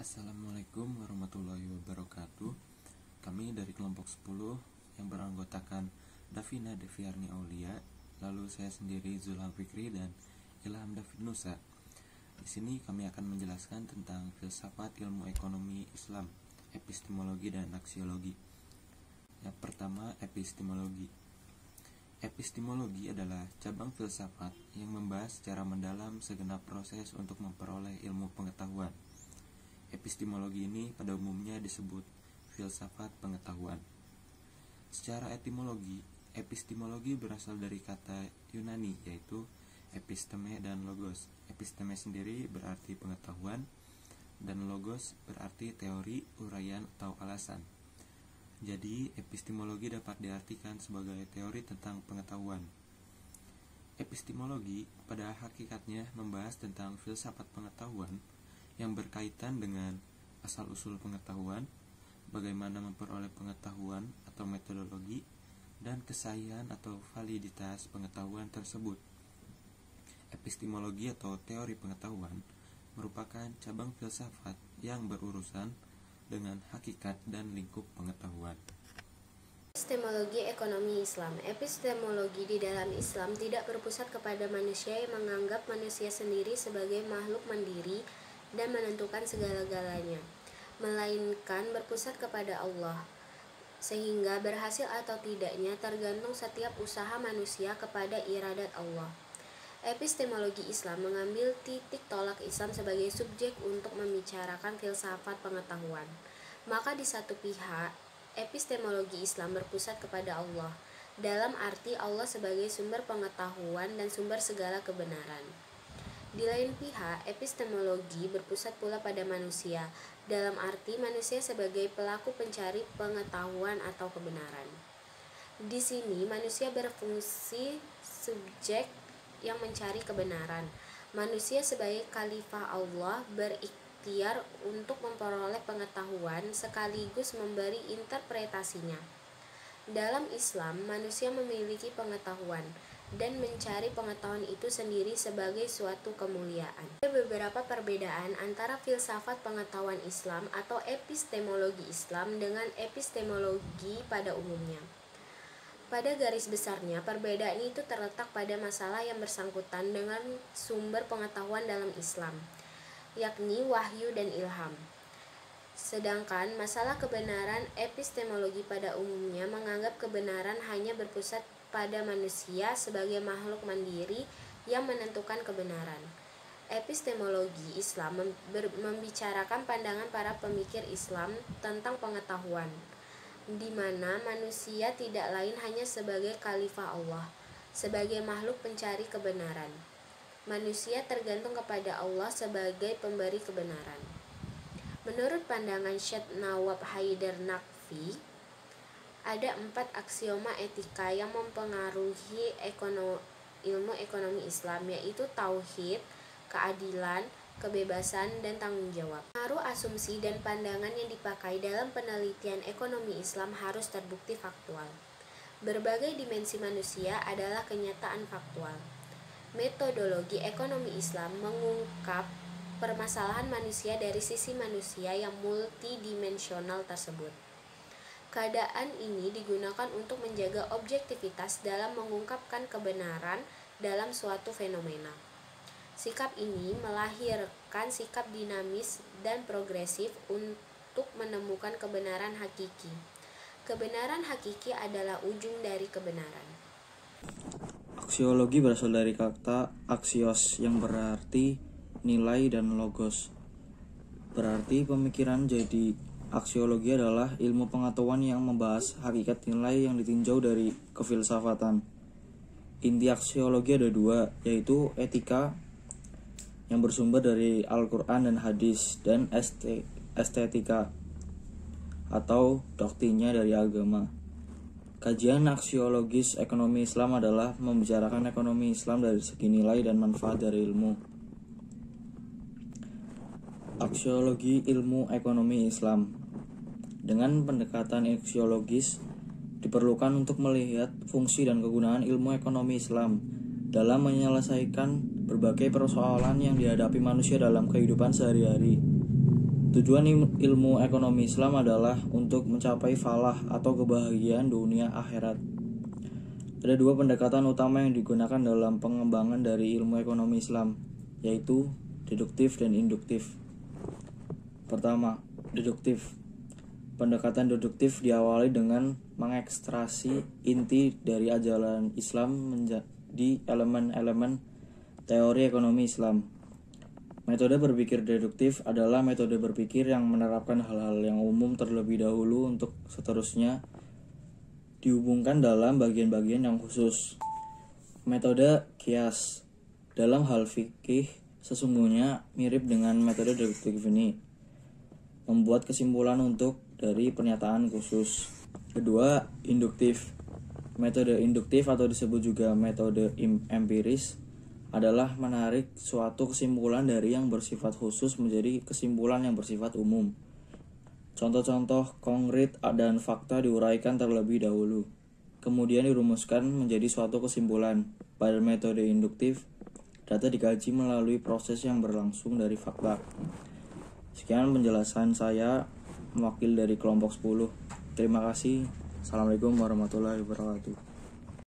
Assalamualaikum warahmatullahi wabarakatuh. Kami dari kelompok 10 yang beranggotakan Davina Deviarni Aulia, lalu saya sendiri Zulham Fikri dan Ilham David Nusa. Di sini kami akan menjelaskan tentang filsafat ilmu ekonomi Islam, epistemologi dan aksiologi. Yang pertama, epistemologi. Epistemologi adalah cabang filsafat yang membahas secara mendalam segenap proses untuk memperoleh ilmu pengetahuan. Epistemologi ini pada umumnya disebut filsafat pengetahuan. Secara etimologi, epistemologi berasal dari kata Yunani yaitu episteme dan logos. Episteme sendiri berarti pengetahuan dan logos berarti teori, uraian, atau alasan. Jadi, epistemologi dapat diartikan sebagai teori tentang pengetahuan. Epistemologi pada hakikatnya membahas tentang filsafat pengetahuan yang berkaitan dengan asal-usul pengetahuan, bagaimana memperoleh pengetahuan atau metodologi, dan kesahihan atau validitas pengetahuan tersebut. Epistemologi atau teori pengetahuan merupakan cabang filsafat yang berurusan dengan hakikat dan lingkup pengetahuan. Epistemologi ekonomi Islam. Epistemologi di dalam Islam tidak berpusat kepada manusia yang menganggap manusia sendiri sebagai makhluk mandiri dan menentukan segala-galanya, melainkan berpusat kepada Allah, sehingga berhasil atau tidaknya tergantung setiap usaha manusia kepada iradat Allah. Epistemologi Islam mengambil titik tolak Islam sebagai subjek untuk membicarakan filsafat pengetahuan. Maka di satu pihak, epistemologi Islam berpusat kepada Allah, dalam arti Allah sebagai sumber pengetahuan dan sumber segala kebenaran. Di lain pihak, epistemologi berpusat pula pada manusia, dalam arti manusia sebagai pelaku pencari pengetahuan atau kebenaran. Di sini, manusia berfungsi subjek yang mencari kebenaran. Manusia sebagai khalifah Allah berikhtiar untuk memperoleh pengetahuan sekaligus memberi interpretasinya. Dalam Islam, manusia memiliki pengetahuan dan mencari pengetahuan itu sendiri sebagai suatu kemuliaan. Ada beberapa perbedaan antara filsafat pengetahuan Islam atau epistemologi Islam dengan epistemologi pada umumnya. Pada garis besarnya, perbedaan itu terletak pada masalah yang bersangkutan dengan sumber pengetahuan dalam Islam, yakni wahyu dan ilham. Sedangkan masalah kebenaran, epistemologi pada umumnya menganggap kebenaran hanya berpusat pada manusia sebagai makhluk mandiri yang menentukan kebenaran. Epistemologi Islam membicarakan pandangan para pemikir Islam tentang pengetahuan, di mana manusia tidak lain hanya sebagai khalifah Allah, sebagai makhluk pencari kebenaran. Manusia tergantung kepada Allah sebagai pemberi kebenaran. Menurut pandangan Syekh Nawab Haidar Naqvi, ada 4 aksioma etika yang mempengaruhi ilmu ekonomi Islam, yaitu tauhid, keadilan, kebebasan, dan tanggung jawab. Pengaruh asumsi dan pandangan yang dipakai dalam penelitian ekonomi Islam harus terbukti faktual. Berbagai dimensi manusia adalah kenyataan faktual. Metodologi ekonomi Islam mengungkap permasalahan manusia dari sisi manusia yang multidimensional tersebut. Keadaan ini digunakan untuk menjaga objektivitas dalam mengungkapkan kebenaran dalam suatu fenomena. Sikap ini melahirkan sikap dinamis dan progresif untuk menemukan kebenaran hakiki. Kebenaran hakiki adalah ujung dari kebenaran. Aksiologi berasal dari kata aksios yang berarti nilai dan logos. Berarti pemikiran. Jadi aksiologi adalah ilmu pengetahuan yang membahas hakikat nilai yang ditinjau dari kefilsafatan. Inti aksiologi ada 2, yaitu etika yang bersumber dari Al-Quran dan Hadis, dan estetika atau doktrinnya dari agama. Kajian aksiologis ekonomi Islam adalah membicarakan ekonomi Islam dari segi nilai dan manfaat dari ilmu. Aksiologi ilmu ekonomi Islam. Dengan pendekatan aksiologis diperlukan untuk melihat fungsi dan kegunaan ilmu ekonomi Islam dalam menyelesaikan berbagai persoalan yang dihadapi manusia dalam kehidupan sehari-hari. Tujuan ilmu ekonomi Islam adalah untuk mencapai falah atau kebahagiaan dunia akhirat. Ada dua pendekatan utama yang digunakan dalam pengembangan dari ilmu ekonomi Islam, yaitu deduktif dan induktif. Pertama, deduktif. Pendekatan deduktif diawali dengan mengekstraksi inti dari ajaran Islam menjadi elemen-elemen teori ekonomi Islam. Metode berpikir deduktif adalah metode berpikir yang menerapkan hal-hal yang umum terlebih dahulu untuk seterusnya dihubungkan dalam bagian-bagian yang khusus. Metode kias dalam hal fikih sesungguhnya mirip dengan metode deduktif ini, membuat kesimpulan untuk dari pernyataan khusus. Kedua, induktif. Metode induktif atau disebut juga metode empiris adalah menarik suatu kesimpulan dari yang bersifat khusus menjadi kesimpulan yang bersifat umum. Contoh-contoh konkret dan fakta diuraikan terlebih dahulu, kemudian dirumuskan menjadi suatu kesimpulan. Pada metode induktif, data dikaji melalui proses yang berlangsung dari fakta. Sekian penjelasan saya mewakili dari kelompok 10. Terima kasih. Assalamualaikum warahmatullahi wabarakatuh.